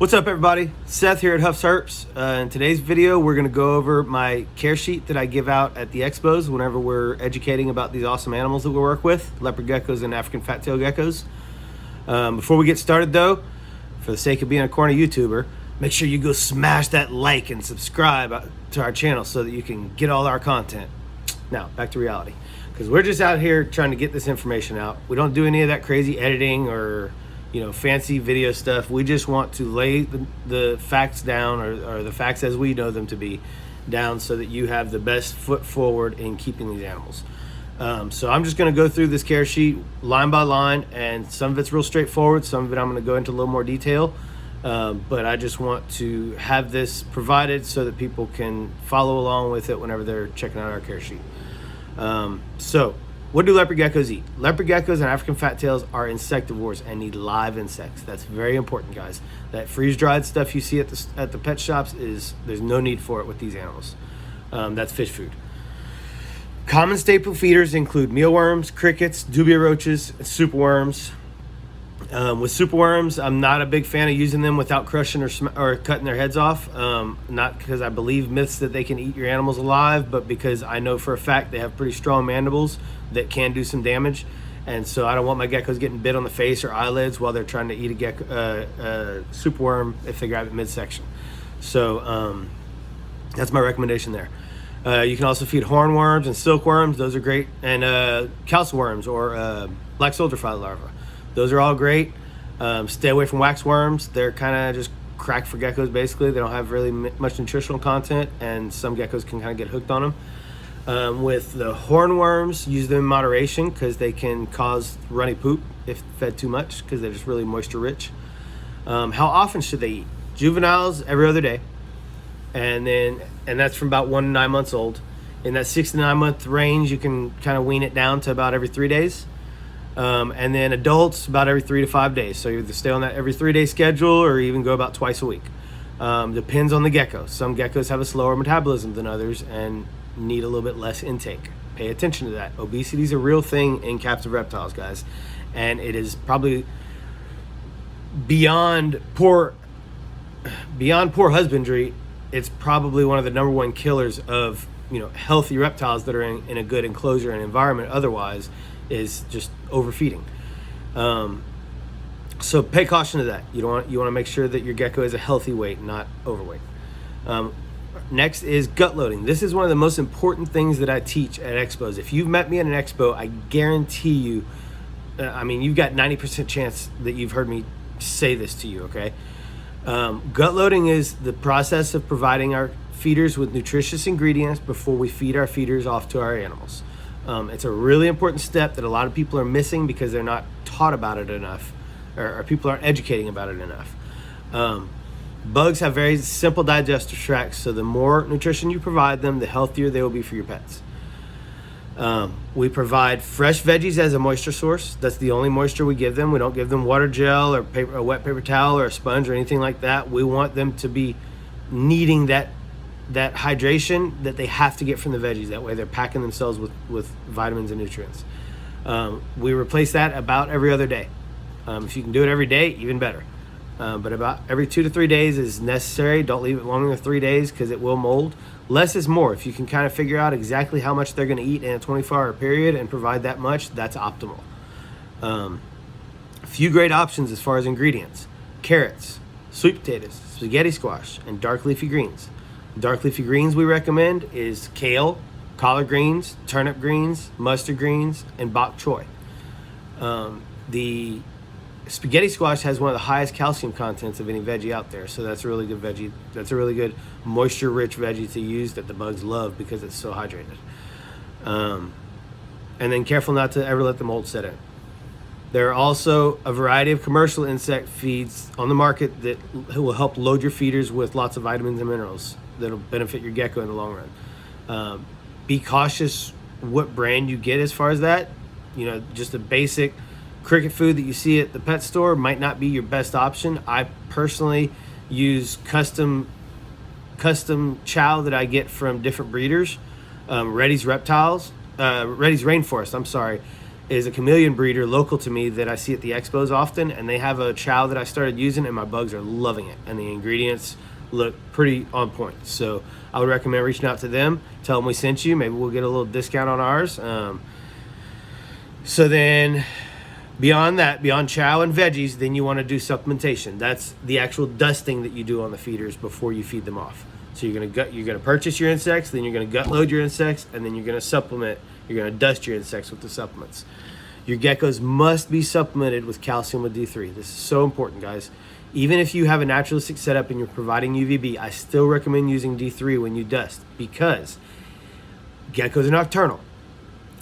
What's up, everybody? Seth here at Huffs Herps. In today's video, we're going to go over my care sheet that I give out at the expos whenever we're educating about these awesome animals that we work with, leopard geckos and African fat-tailed geckos. Before we get started, though, for the sake of being a corny YouTuber, make sure you go smash that like and subscribe to our channel so that you can get all our content. Now, back to reality, because we're just out here trying to get this information out. We don't do any of that crazy editing or fancy video stuff. We just want to lay the facts down, or the facts as we know them to be down, so that you have the best foot forward in keeping these animals. So I'm just going to go through this care sheet line by line, and some of it's real straightforward, some of it I'm going to go into a little more detail, but I just want to have this provided so that people can follow along with it whenever they're checking out our care sheet. So what do leopard geckos eat? Leopard geckos and African fat tails are insectivores and need live insects. That's very important, guys. That freeze-dried stuff you see at the pet shops, there's no need for it with these animals. That's fish food. Common staple feeders include mealworms, crickets, dubia roaches, and superworms. With superworms, I'm not a big fan of using them without crushing or cutting their heads off. Not because I believe myths that they can eat your animals alive, but because I know for a fact they have pretty strong mandibles that can do some damage. And so I don't want my geckos getting bit on the face or eyelids while they're trying to eat a superworm if they grab it midsection. So that's my recommendation there. You can also feed hornworms and silkworms. Those are great. And calciworms or black soldier fly larvae. Those are all great. Stay away from waxworms. They're kind of just crack for geckos, basically. They don't have really much nutritional content, and some geckos can kind of get hooked on them. With the hornworms, use them in moderation because they can cause runny poop if fed too much, because they're just really moisture rich. How often should they eat? Juveniles every other day, and that's from about 1 to 9 months old. In that 6 to 9 month range, you can kind of wean it down to about every 3 days. And then adults about every 3 to 5 days. So you either stay on that every 3 day schedule or even go about twice a week. Depends on the gecko. Some geckos have a slower metabolism than others and need a little bit less intake. Pay attention to that. Obesity is a real thing in captive reptiles, guys, and it is probably beyond poor husbandry. It's probably one of the #1 killers of healthy reptiles that are in a good enclosure and environment. Otherwise, is just overfeeding. So pay caution to that. You want to make sure that your gecko is a healthy weight, not overweight. Next is gut loading. This is one of the most important things that I teach at expos. If you've met me at an expo, I guarantee you, you've got 90% chance that you've heard me say this to you, okay? Gut loading is the process of providing our feeders with nutritious ingredients before we feed our feeders off to our animals. It's a really important step that a lot of people are missing because they're not taught about it enough, or people aren't educating about it enough. Bugs have very simple digestive tracts, so the more nutrition you provide them, the healthier they will be for your pets. We provide fresh veggies as a moisture source. That's the only moisture we give them. We don't give them water gel or a wet paper towel or a sponge or anything like that. We want them to be needing that hydration that they have to get from the veggies. That way they're packing themselves with vitamins and nutrients. We replace that about every other day. If you can do it every day, even better. But about every 2 to 3 days is necessary. Don't leave it longer than 3 days because it will mold. Less is more. If you can kind of figure out exactly how much they're going to eat in a 24-hour period and provide that much, that's optimal. A few great options as far as ingredients: carrots, sweet potatoes, spaghetti squash, and dark leafy greens. Dark leafy greens we recommend is kale, collard greens, turnip greens, mustard greens, and bok choy. The spaghetti squash has one of the highest calcium contents of any veggie out there, so that's a really good veggie. That's a really good moisture-rich veggie to use that the bugs love because it's so hydrated. And then careful not to ever let the mold set in. There are also a variety of commercial insect feeds on the market that will help load your feeders with lots of vitamins and minerals that'll benefit your gecko in the long run. Be cautious what brand you get as far as that. Just a basic cricket food that you see at the pet store might not be your best option. I personally use custom chow that I get from different breeders. Reddy's Rainforest, is a chameleon breeder local to me that I see at the expos often, and they have a chow that I started using, and my bugs are loving it, and the ingredients look pretty on point. So I would recommend reaching out to them, tell them we sent you. Maybe we'll get a little discount on ours. So then beyond that, beyond chow and veggies, then you want to do supplementation. That's the actual dusting that you do on the feeders before you feed them off. So you're gonna purchase your insects, then you're gonna gut load your insects, and then you're gonna supplement. You're gonna dust your insects with the supplements. Your geckos must be supplemented with calcium with D3. This is so important, guys. Even if you have a naturalistic setup and you're providing UVB, I still recommend using D3 when you dust, because geckos are nocturnal.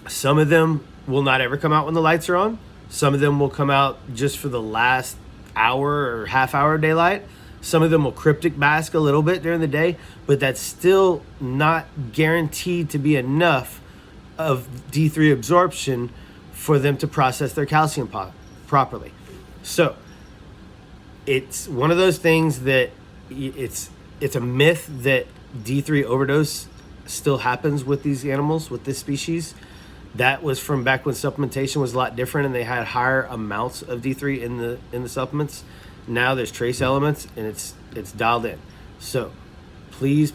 Some of them will not ever come out when the lights are on. Some of them will come out just for the last hour or half hour of daylight. Some of them will cryptic bask a little bit during the day, but that's still not guaranteed to be enough of D3 absorption for them to process their calcium properly. So it's one of those things that it's a myth that D3 overdose still happens with these animals, with this species. That was from back when supplementation was a lot different and they had higher amounts of D3 in the supplements. Now there's trace elements and it's dialed in. So please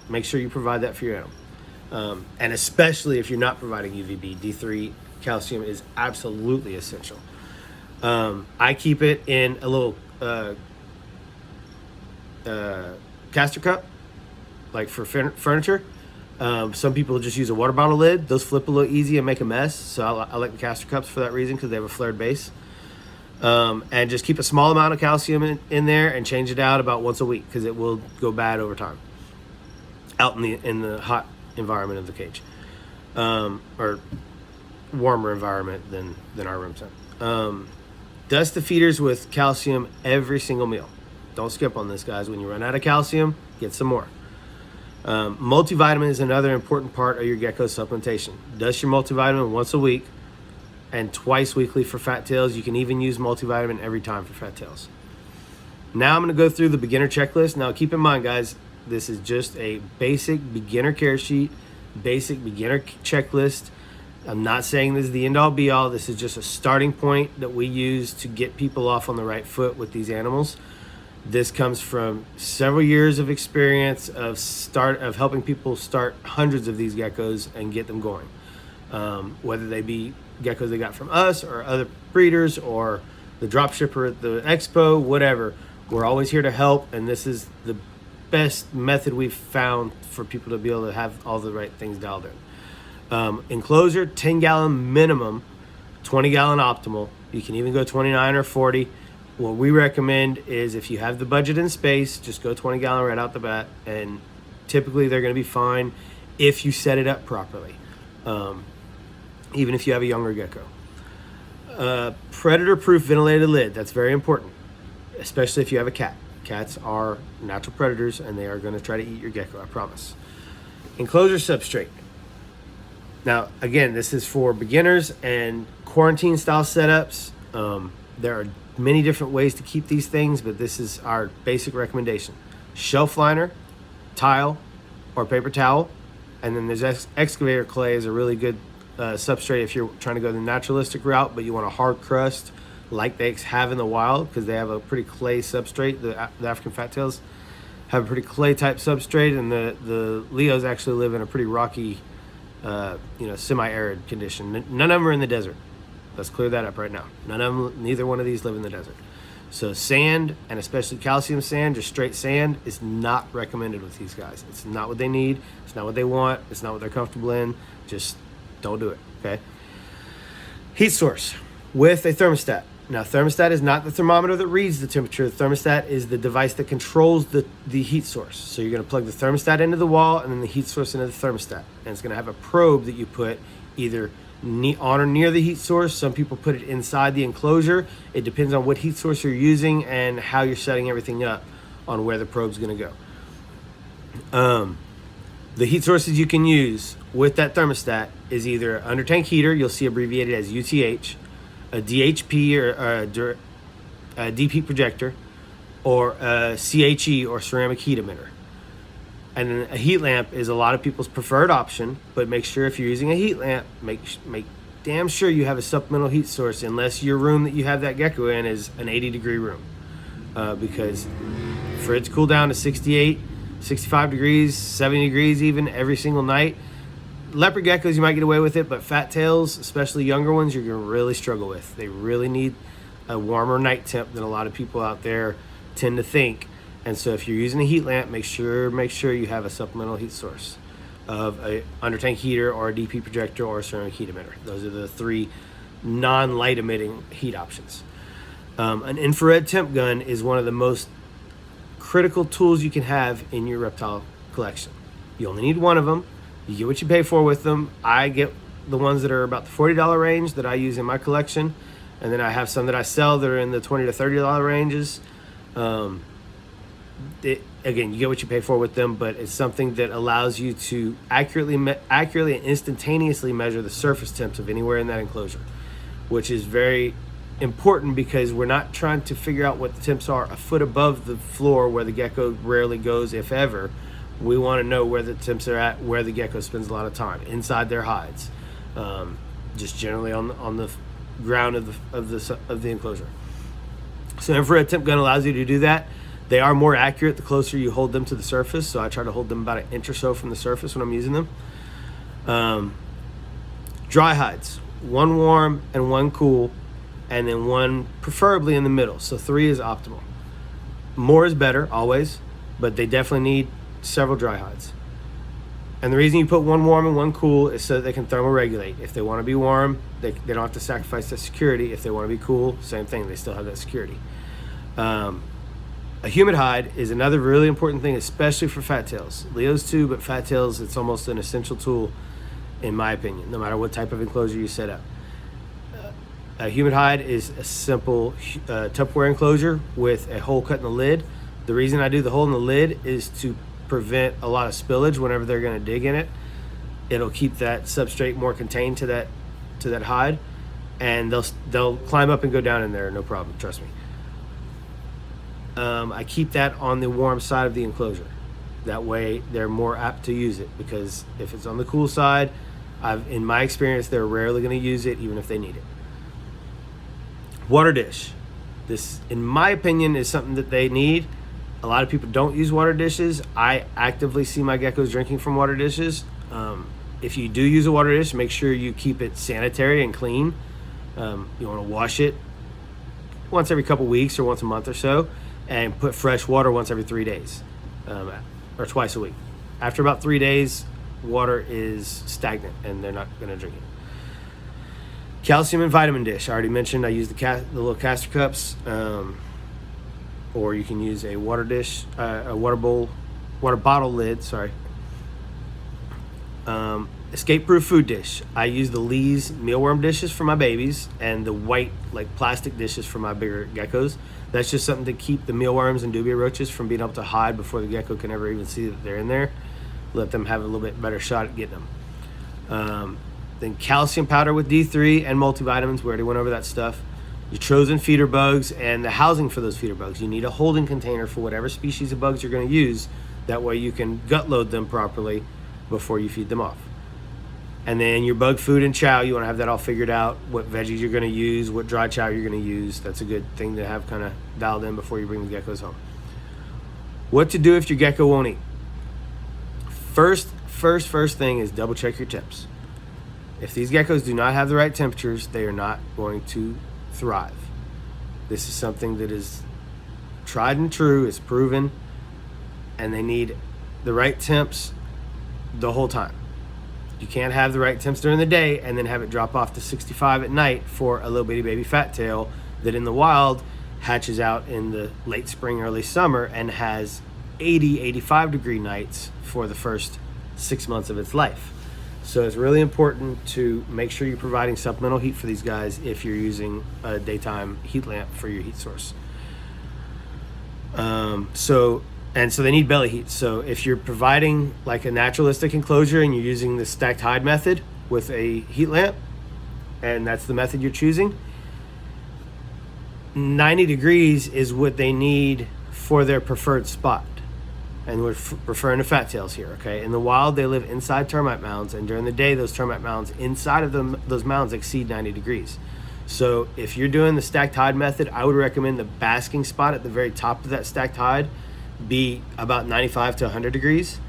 make sure you provide that for your animal. And especially if you're not providing UVB, D3 calcium is absolutely essential. I keep it in a little caster cup, like for furniture. Some people just use a water bottle lid. Those flip a little easy and make a mess. So I like the caster cups for that reason, because they have a flared base. And just keep a small amount of calcium in there and change it out about once a week, because it will go bad over time out in the hot environment of the cage, or warmer environment than our room temp. Dust the feeders with calcium every single meal. Don't skip on this, guys. When you run out of calcium, get some more. Multivitamin is another important part of your gecko supplementation. Dust your multivitamin once a week and twice weekly for fat tails. You can even use multivitamin every time for fat tails. Now I'm going to go through the beginner checklist. Now keep in mind, guys, this is just a basic beginner care sheet, basic beginner checklist. I'm not saying this is the end all be all. This is just a starting point that we use to get people off on the right foot with these animals. This comes from several years of experience of helping people start hundreds of these geckos and get them going. Whether they be geckos they got from us or other breeders or the drop shipper at the expo, whatever. We're always here to help, and this is the best method we've found for people to be able to have all the right things dialed in. Enclosure, 10-gallon minimum, 20-gallon optimal. You can even go 29 or 40. What we recommend is, if you have the budget and space, just go 20-gallon right out the bat, and typically they're going to be fine if you set it up properly, even if you have a younger gecko. Predator-proof ventilated lid, that's very important, especially if you have a cat. Cats are natural predators, and they are going to try to eat your gecko, I promise. Enclosure substrate. Now, again, this is for beginners and quarantine-style setups. There are many different ways to keep these things, but this is our basic recommendation. Shelf liner, tile, or paper towel. And then there's excavator clay is a really good substrate if you're trying to go the naturalistic route, but you want a hard crust like they have in the wild, because they have a pretty clay substrate. The African fat tails have a pretty clay type substrate, and the Leos actually live in a pretty rocky, semi-arid condition. None of them are in the desert. Let's clear that up right now. Neither one of these live in the desert. So sand, and especially calcium sand, just straight sand, is not recommended with these guys. It's not what they need. It's not what they want. It's not what they're comfortable in. Just don't do it, okay? Heat source with a thermostat. Now, thermostat is not the thermometer that reads the temperature. The thermostat is the device that controls the heat source. So you're going to plug the thermostat into the wall and then the heat source into the thermostat. And it's going to have a probe that you put either on or near the heat source. Some people put it inside the enclosure. It depends on what heat source you're using and how you're setting everything up on where the probe's going to go. The heat sources you can use with that thermostat is either under tank heater, you'll see abbreviated as UTH, a DHP or a DP projector, or a CHE or ceramic heat emitter. And then a heat lamp is a lot of people's preferred option, but make sure if you're using a heat lamp, make damn sure you have a supplemental heat source, unless your room that you have that gecko in is an 80-degree room. Because for it to cool down to 68, 65 degrees, 70 degrees even every single night, leopard geckos, you might get away with it, but fat tails, especially younger ones, you're going to really struggle with. They really need a warmer night temp than a lot of people out there tend to think. And so if you're using a heat lamp, make sure you have a supplemental heat source of a under tank heater or a DP projector or a ceramic heat emitter. Those are the 3 non-light emitting heat options. An infrared temp gun is one of the most critical tools you can have in your reptile collection. You only need one of them. You get what you pay for with them. I get the ones that are about the $40 range that I use in my collection, and then I have some that I sell that are in the $20 to $30 ranges. Again, you get what you pay for with them, but it's something that allows you to accurately and instantaneously measure the surface temps of anywhere in that enclosure, which is very important because we're not trying to figure out what the temps are a foot above the floor where the gecko rarely goes, if ever. We want to know where the temps are at, where the gecko spends a lot of time, inside their hides, just generally on the ground of the enclosure. So infrared temp gun allows you to do that. They are more accurate the closer you hold them to the surface, so I try to hold them about 1 inch or so from the surface when I'm using them. Dry hides, 1 warm and 1 cool, and then 1 preferably in the middle, so 3 is optimal. More is better, always, but they definitely need several dry hides. And the reason you put 1 warm and 1 cool is so that they can thermoregulate. If they want to be warm, they don't have to sacrifice that security. If they want to be cool, same thing, they still have that security. A humid hide is another really important thing, especially for fat tails. Leos too, but fat tails, it's almost an essential tool in my opinion, no matter what type of enclosure you set up. A humid hide is a simple Tupperware enclosure with a hole cut in the lid. The reason I do the hole in the lid is to prevent a lot of spillage whenever they're going to dig in it. It'll keep that substrate more contained to that hide, and they'll climb up and go down in there, no problem, trust me. I keep that on the warm side of the enclosure. That way they're more apt to use it, because if it's on the cool side, in my experience, they're rarely going to use it even if they need it. Water dish. This, in my opinion, is something that they need. A lot of people don't use water dishes. I actively see my geckos drinking from water dishes. If you do use a water dish, make sure you keep it sanitary and clean. You want to wash it once every couple weeks or once a month or so, and put fresh water once every 3 days, or twice a week. After about 3 days, water is stagnant and they're not going to drink it. Calcium and vitamin dish. I already mentioned I use the little caster cups, or you can use a water dish, a water bottle lid, sorry. Escape-proof food dish. I use the Lee's mealworm dishes for my babies and the white like plastic dishes for my bigger geckos. That's just something to keep the mealworms and dubia roaches from being able to hide before the gecko can ever even see that they're in there. Let them have a little bit better shot at getting them. Then calcium powder with D3 and multivitamins. We already went over that stuff. Your chosen feeder bugs and the housing for those feeder bugs. You need a holding container for whatever species of bugs you're going to use. That way you can gut load them properly before you feed them off. And then your bug food and chow, you want to have that all figured out. What veggies you're going to use, what dry chow you're going to use. That's a good thing to have kind of dialed in before you bring the geckos home. What to do if your gecko won't eat. First thing is double check your temps. If these geckos do not have the right temperatures, they are not going to thrive. This is something that is tried and true, is proven, and they need the right temps the whole time. You can't have the right temps during the day and then have it drop off to 65 at night for a little bitty baby fat tail that in the wild hatches out in the late spring, early summer and has 80, 85 degree nights for the first 6 months of its life. So it's really important to make sure you're providing supplemental heat for these guys if you're using a daytime heat lamp for your heat source. So they need belly heat. So if you're providing like a naturalistic enclosure and you're using the stacked hide method with a heat lamp, and that's the method you're choosing, 90 degrees is what they need for their preferred spot. and we're referring to fat tails here, okay? In the wild, they live inside termite mounds, and during the day, those termite mounds inside of those mounds exceed 90 degrees. So if you're doing the stacked hide method, I would recommend the basking spot at the very top of that stacked hide be about 95 to 100 degrees,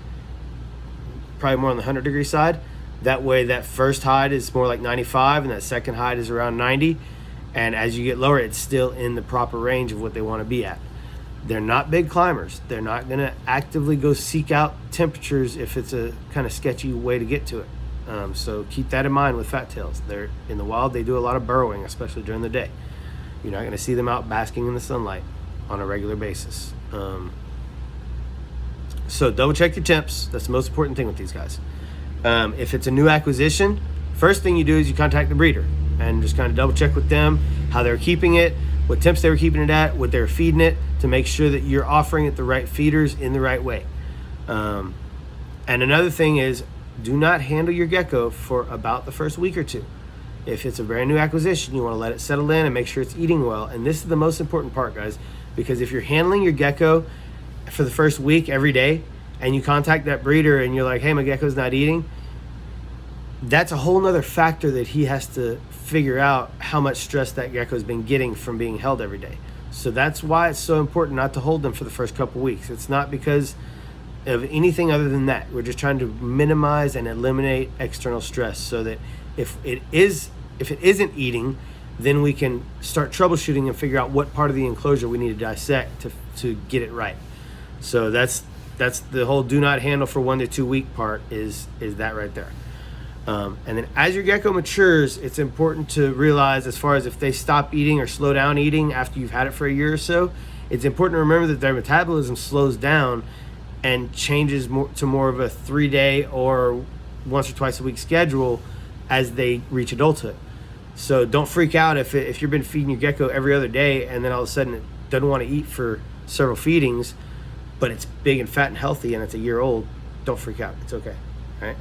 probably more on the 100 degree side. That way that first hide is more like 95 and that second hide is around 90. And as you get lower, it's still in the proper range of what they want to be at. They're not big climbers. They're not going to actively go seek out temperatures if it's a kind of sketchy way to get to it. So keep that in mind with fat tails. They're in the wild, they do a lot of burrowing, especially during the day. You're not going to see them out basking in the sunlight on a regular basis. So double check your temps. That's the most important thing with these guys. If it's a new acquisition, first thing you do is you contact the breeder and just kind of double check with them how they're keeping it, what temps they were keeping it at, what they're feeding it, to make sure that you're offering it the right feeders in the right way. And another thing is, do not handle your gecko for about the first week or two. If it's a brand new acquisition, you want to let it settle in and make sure it's eating well. And this is the most important part, guys, because if you're handling your gecko for the first week every day and you contact that breeder and you're like, hey, my gecko's not eating, that's a whole nother factor that he has to figure out how much stress that gecko's been getting from being held every day. So that's why it's so important not to hold them for the first couple weeks. It's not because of anything other than that. We're just trying to minimize and eliminate external stress so that if it isn't eating, then we can start troubleshooting and figure out what part of the enclosure we need to dissect to get it right. So that's the whole do not handle for 1 to 2 week part is that right there. And then as your gecko matures, it's important to realize, as far as if they stop eating or slow down eating after you've had it for a year or so, it's important to remember that their metabolism slows down and changes to more of a 3-day or once or twice a week schedule as they reach adulthood. So don't freak out if you've been feeding your gecko every other day and then all of a sudden it doesn't want to eat for several feedings, but it's big and fat and healthy and it's a year old. Don't freak out. It's okay. All right.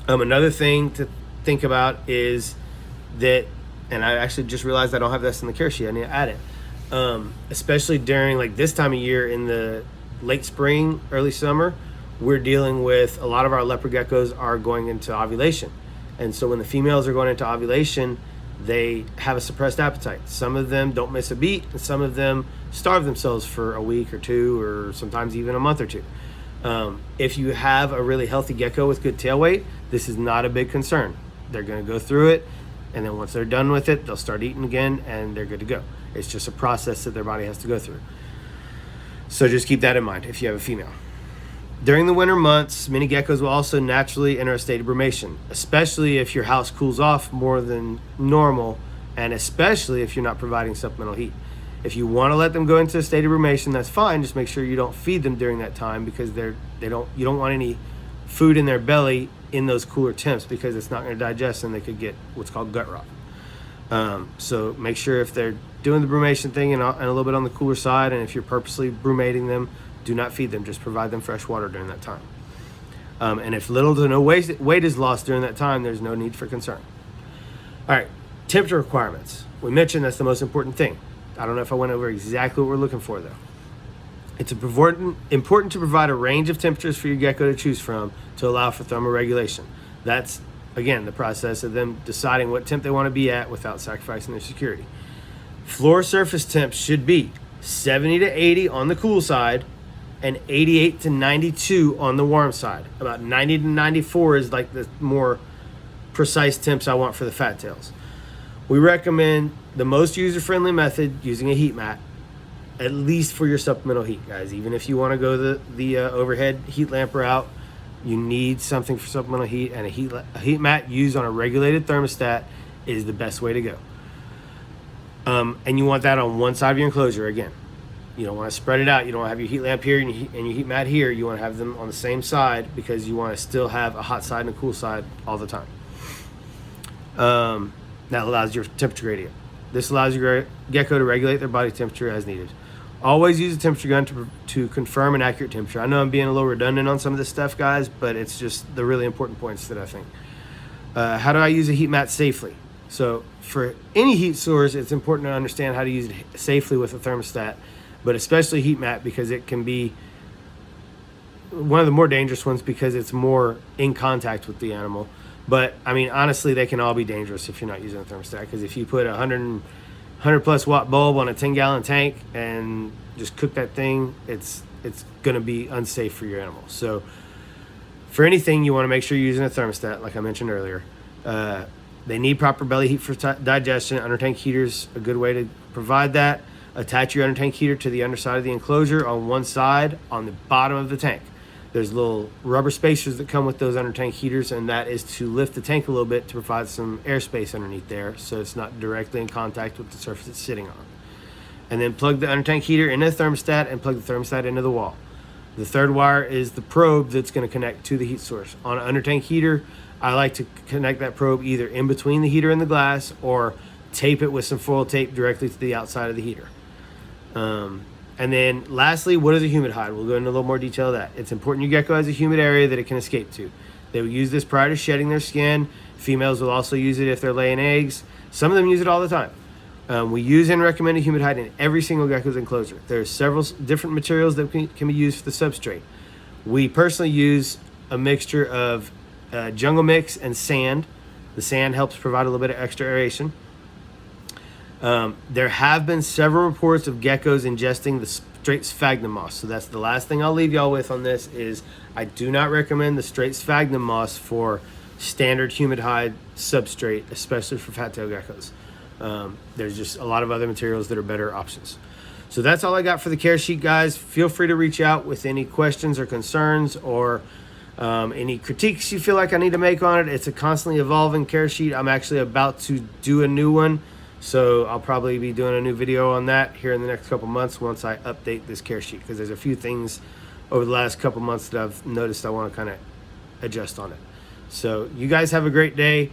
Another thing to think about is that, and I actually just realized I don't have this in the care sheet. I need to add it. Especially during like this time of year in the late spring, early summer, we're dealing with a lot of our leopard geckos are going into ovulation. And so when the females are going into ovulation, they have a suppressed appetite. Some of them don't miss a beat, and some of them starve themselves for a week or two, or sometimes even a month or two. If you have a really healthy gecko with good tail weight, this is not a big concern. They're going to go through it, and then once they're done with it, they'll start eating again, and they're good to go. It's just a process that their body has to go through. So just keep that in mind if you have a female. During the winter months, many geckos will also naturally enter a state of brumation, especially if your house cools off more than normal, and especially if you're not providing supplemental heat. If you want to let them go into a state of brumation, that's fine. Just make sure you don't feed them during that time, because you don't want any food in their belly in those cooler temps, because it's not going to digest and they could get what's called gut rot. So make sure if they're doing the brumation thing and a little bit on the cooler side, and if you're purposely brumating them, do not feed them. Just provide them fresh water during that time. And if little to no weight is lost during that time, there's no need for concern. All right, temperature requirements. We mentioned that's the most important thing. I don't know if I went over exactly what we're looking for, though. It's important to provide a range of temperatures for your gecko to choose from to allow for thermoregulation. That's, again, the process of them deciding what temp they want to be at without sacrificing their security. Floor surface temps should be 70 to 80 on the cool side and 88 to 92 on the warm side. About 90 to 94 is like the more precise temps I want for the fat tails. We recommend the most user-friendly method, using a heat mat, at least for your supplemental heat, guys. Even if you want to go the overhead heat lamp route, you need something for supplemental heat, and a heat mat used on a regulated thermostat is the best way to go. And you want that on one side of your enclosure. Again, you don't want to spread it out. You don't want to have your heat lamp here and your heat mat here. You want to have them on the same side, because you want to still have a hot side and a cool side all the time. That allows your temperature gradient. This allows your gecko to regulate their body temperature as needed. Always use a temperature gun to confirm an accurate temperature. I know I'm being a little redundant on some of this stuff, guys, but it's just the really important points that I think. How do I use a heat mat safely? So for any heat source, it's important to understand how to use it safely with a thermostat, but especially heat mat, because it can be one of the more dangerous ones because it's more in contact with the animal. But I mean, honestly, they can all be dangerous if you're not using a thermostat, because if you put a 100 plus watt bulb on a 10-gallon tank and just cook that thing, it's going to be unsafe for your animals. So for anything, you want to make sure you're using a thermostat, like I mentioned earlier. They need proper belly heat for digestion. Under tank heater's a good way to provide that. Attach your under tank heater to the underside of the enclosure on one side on the bottom of the tank. There's little rubber spacers that come with those under tank heaters, and that is to lift the tank a little bit to provide some airspace underneath there so it's not directly in contact with the surface it's sitting on. And then plug the under tank heater into the thermostat and plug the thermostat into the wall. The third wire is the probe that's going to connect to the heat source. On an under tank heater, I like to connect that probe either in between the heater and the glass, or tape it with some foil tape directly to the outside of the heater. And then lastly, what is a humid hide? We'll go into a little more detail of that. It's important your gecko has a humid area that it can escape to. They will use this prior to shedding their skin. Females will also use it if they're laying eggs. Some of them use it all the time. We use and recommend a humid hide in every single gecko's enclosure. There's several different materials that can be used for the substrate. We personally use a mixture of jungle mix and sand. The sand helps provide a little bit of extra aeration. There have been several reports of geckos ingesting the straight sphagnum moss. So that's the last thing I'll leave y'all with on this is I do not recommend the straight sphagnum moss for standard humid hide substrate, especially for fat-tailed geckos. There's just a lot of other materials that are better options. So that's all I got for the care sheet, guys. Feel free to reach out with any questions or concerns, or any critiques you feel like I need to make on it. It's a constantly evolving care sheet. I'm actually about to do a new one, so I'll probably be doing a new video on that here in the next couple months once I update this care sheet, because there's a few things over the last couple months that I've noticed I want to kind of adjust on it. So you guys have a great day.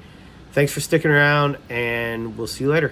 Thanks for sticking around, and we'll see you later.